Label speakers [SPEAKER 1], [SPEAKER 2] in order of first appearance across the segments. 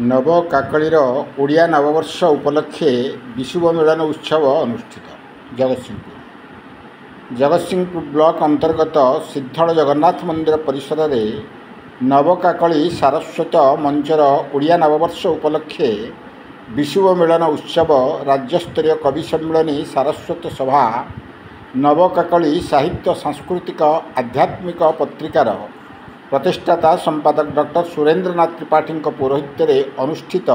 [SPEAKER 1] नवकाकलीर ओडिया नववर्ष उपलक्षे विशुभ मिलन उत्सव अनुष्ठित। जगतसिंहपुर ब्लॉक अंतर्गत सिद्धल जगन्नाथ मंदिर परिसर में नवकाकली सारस्वत मंचर ओडिया नववर्ष उपलक्षे विशुभ मिलन उत्सव राज्यस्तरीय कवि सम्मेलनी सारस्वत सभा नवकाकली साहित्य सांस्कृतिक आध्यात्मिक पत्रिकार प्रतिष्ठाता संपादक डॉक्टर सुरेंद्रनाथ त्रिपाठी पौरोहित्य अनुष्ठित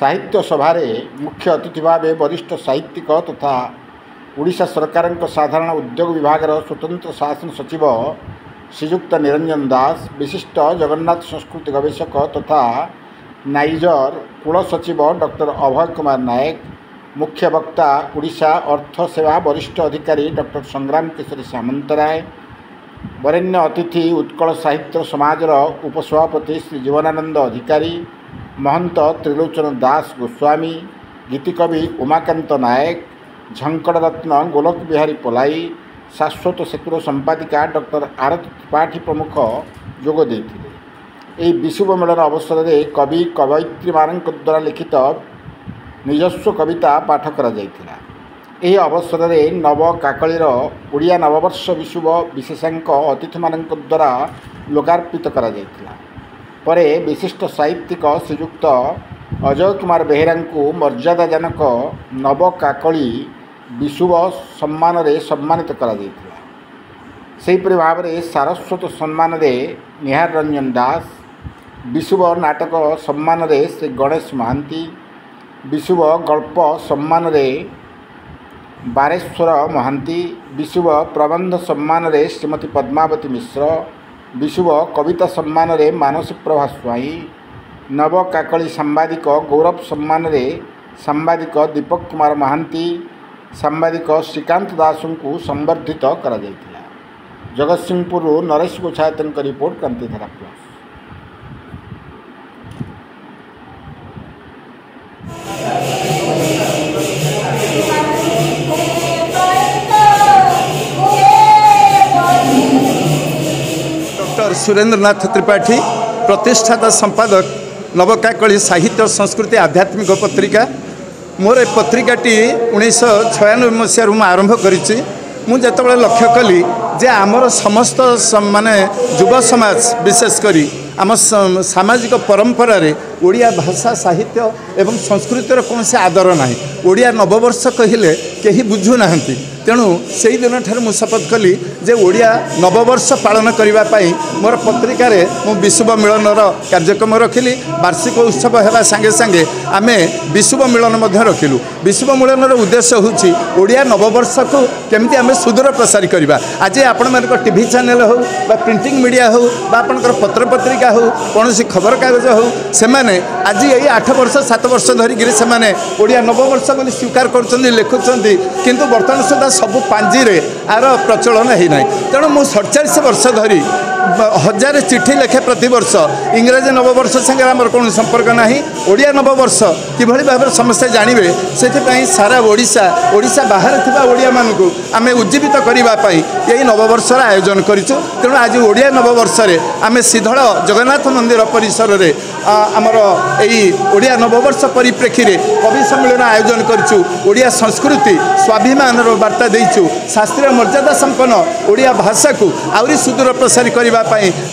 [SPEAKER 1] साहित्य सभार मुख्य अतिथि भाव वरिष्ठ साहित्यिक तथा ओडिशा सरकार साधारण उद्योग विभाग स्वतंत्र शासन सचिव श्रीजुक्त निरंजन दास, विशिष्ट जगन्नाथ संस्कृति गवेषक तथा नाइजर कुल सचिव डॉक्टर अभय कुमार नायक, मुख्य वक्ता ओडिशा अर्थ सेवा वरिष्ठ अधिकारी डॉक्टर संग्राम केशरी सामंतराय, वरेण्य अतिथि उत्कल साहित्य समाजर उपसभापति श्री जीवनानंद अधिकारी, महंत त्रिलोचन दास गोस्वामी, गीतिकवि उमाकांत नायक, झंकड़ रत्न गोलक बिहारी पलाई, शाश्वत सेतुर संपादिका डॉक्टर आरती त्रिपाठी प्रमुख जोग देते। विशुभ मिलन अवसर में कवि कवयित्री मान द्वारा लिखित निजस्व कविता पाठ करा जायथिला। यह अवसर में नवकाकलीर ओडिया नववर्ष विशुभ विशेषांक अतिथि मान द्वारा लोकार्पित करा जायथिला। परे विशिष्ट साहित्यिक श्रीजुक्त अजय कुमार बेहेरा को मर्यादाजनक नवकाकली विशुभ सम्मान रे सम्मानित करा जायथिला। सेहीपरि भाव में सारस्वत सम्मान रे निहार रंजन दास, विशुभ नाटक सम्मान रे श्री गणेश महांती, विशुभ गल्प सम्मान रे बारेश्वर महांती, विशुभ प्रबंध सम्मान रे श्रीमती पद्मावती मिश्र, विशुभ कविता सम्मान रे मानसी प्रभा स्वाई, नवकाकली सांबादिक गौरव सम्मान रे सांबादिक दीपक कुमार महांती, सांबादिक श्रीकांत दास को संबर्धित करा जायथिला। जगतसिंहपुर नरेश गोछायतन report Krantidhara plus.
[SPEAKER 2] Doctor Surendranath Tripathi प्रतिष्ठाता संपादक नवकाकली साहित्य संस्कृति आध्यात्मिक पत्रिका। मोर ए पत्रिकाटी 1996 मसीह आरंभ करी। मुझे लक्ष्य कली जे आमर समस्त माने युवा समाज विशेषकर आम सामाजिक परंपरा रे ओडिया भाषा साहित्य एवं संस्कृतिर कौन से आदर ना। ओडिया नववर्ष कहले कहीं बुझू ना। तेणु से दिन ठार मु शपथ कली जे ओडिया नववर्ष पालन करने मोर पत्रिकार मु विशुभ मिलनर कार्यक्रम रखिली। वार्षिक उत्सव होगा सांगे सांगे आम विशुभ मिलन रखिलु। विशुभ मिलनर उद्देश्य होची ओडिया नववर्ष को केमती आम सुदूर प्रसारी करवा। आज आपण मान टीवी चैनल हो बा प्रिंटिंग मीडिया हो बा आपनकर पत्र पत्रिका हो कौन खबर कागज हो से आज यही 8 वर्ष 7 वर्ष धरिकी से ओडिया नववर्ष बोली स्वीकार कर लिखुंट किंतु बर्तमान सुधा सबू पांजी रे आर प्रचलन है। तेणु मु 47 वर्ष धरी 1000 चिठी लेखे प्रति वर्ष इंग्राजी नववर्ष संगे आमर कौन संपर्क ना। ओडिया नववर्ष किभली भाव समस्ते जानवे से सारा ओडिशा बाहर थिबा ओडिया मानकु आमे उज्जीवित करने यही नववर्षर आयोजन करिछु। तेणु आज ओडिया नववर्ष आमे सिद्धल जगन्नाथ मंदिर परिसर रे आमर यही ओडिया नववर्ष परिप्रेक्षी रे कवि सम्मेलन आयोजन करिछु। ओडिया संस्कृति स्वाभिमान वार्ता देइछु। शास्त्रीय मर्यादा संपन्न ओडिया भाषा को आउरी सुदूर प्रसारी करने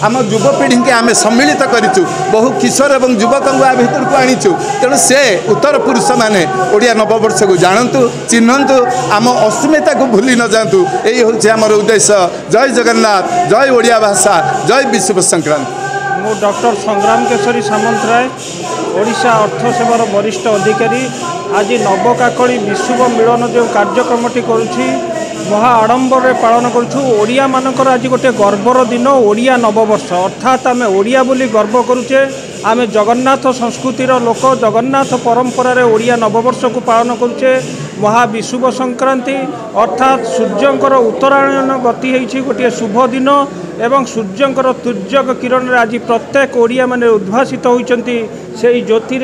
[SPEAKER 2] आम युवपीढ़ी के आम सम्मिलित करिछु। बहु किशोर एवं युवक भितर को आनीचु। तेणु से उत्तर पुरुष माने ओडिया नववर्ष को जानतु चिन्हतु आम अस्मिता को भूली न जातु। यही हूँ आमर उद्देश्य। जय जगन्नाथ, जय ओडिया भाषा, जय विशुभ संक्रांति।
[SPEAKER 3] मु डॉक्टर संग्राम केशरी सामंतराय ओडिशा अर्थ सेवार वरिष्ठ अधिकारी। आज नवकाकली विशुभ मिलन जो कार्यक्रमटी करुछि महा आडंबर पालन करूँ। ओडिया मानकर आज गोटे गर्वर दिन ओडिया नववर्ष अर्थात आम ओडिया बोली गर्व करुचे। आम जगन्नाथ संस्कृतिर लोक जगन्नाथ परंपरा रे ओडिया नववर्ष को पालन करुचे। महा विशुभ संक्रांति अर्थात सूर्यंकर उत्तरायण गति होती गोटे शुभ दिन एवं सूर्यंकर तुर्यक किरण आज प्रत्येक ओडिया माने उद्भासित होती। से ज्योति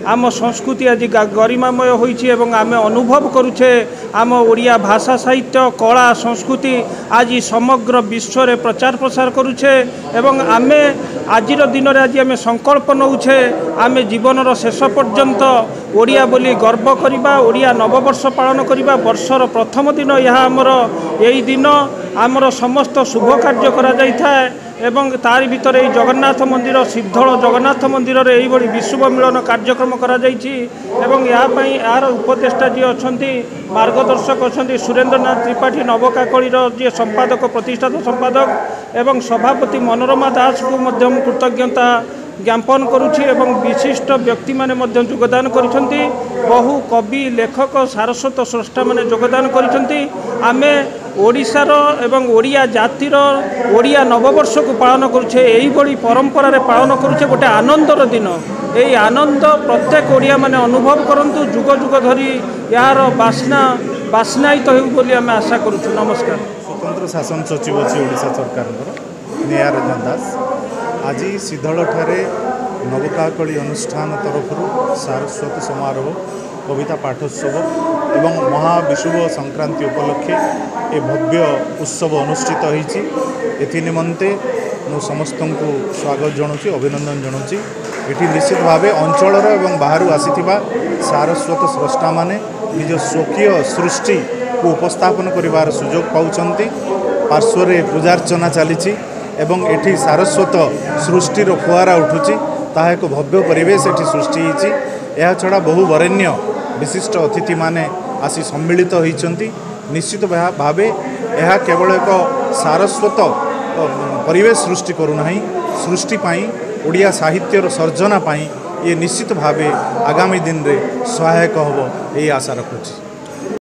[SPEAKER 3] आम संस्कृति आज गरिमामय होइछि एवं आम अनुभव करुचे आम ओडिया भाषा साहित्य कला संस्कृति आज समग्र विश्व रे प्रचार प्रसार करुचे एवं आमे आजिर दिन में आज आम संकल्प नौछे आम जीवनर शेष पर्यंत ओडिया बोली गर्व करवा ओडिया नववर्ष पालन करवा वर्षर प्रथम दिन यह आमर यही दिन आमर समस्त शुभ कार्य करा जाय थाए एवं तारि भितर यही जगन्नाथ मंदिर सिद्धल जगन्नाथ मंदिर रे यही बड़ी विश्व मिलन कार्यक्रम करा जायछि एवं यार उपदेष्टा जी अच्छा मार्गदर्शक अच्छा सुरेंद्रनाथ त्रिपाठी नवकाकलीर जी संपादक प्रतिष्ठाता संपादक एवं सभापति मनोरमा दास को मध्यम कृतज्ञता ज्ञापन करुछि एवं विशिष्ट व्यक्ति माने मध्य योगदान करिसेंती बहु कवि लेखक सारस्वत स्रष्टा माने योगदान करिसेंती आमे ओडिशार एवं ओडिया जातिर ओडिया नववर्ष को पालन करुछे एही बड़ी परंपरा रे पालन करुछे गोटे आनंदर दिन एही आनंद प्रत्येक ओडिया माने अनुभव करंतु जुग जुग धरी यार बासनायित हेउ बोली आमे आशा करुछु। नमस्कार।
[SPEAKER 4] स्वतंत्र शासन सचिव अच्छी ओडिशा सरकार नेहा रंजन दास आज सिद्धल ठारे नवकाकली अनुष्ठान तरफ सारस्वत समारोह कविता पाठोत्सव एवं महाविषुव संक्रांति उपलक्षे ए भव्य उत्सव अनुष्ठित होती निमंते मु समस्त को स्वागत जनाऊँ अभिनंदन जनाऊँ। ये निश्चित भाव अंचल एवं बाहर आसीथिबा सारस्वत स्रष्टा माने निज स्वकीय सृष्टि को उपस्थापन करिवार सुजोग पाउछंती। पार्श्व पूजार्चना चली एवं एठी सारस्वत सृष्टिर फुआरा उठुची ताहा एक भव्य परिवेश एठी सृष्टि होईची। यह छड़ा बहु वरेण्य विशिष्ट अतिथि माने आसी सम्मिलित होईचंती। निश्चित भावे यह केवल एक सारस्वत परिवेश सृष्टि करूनाही सृष्टि पाई ओडिया साहित्यर सर्जना पाई ये निश्चित भावे आगामी दिन रे सहायक होबो एई आशा रखुछि।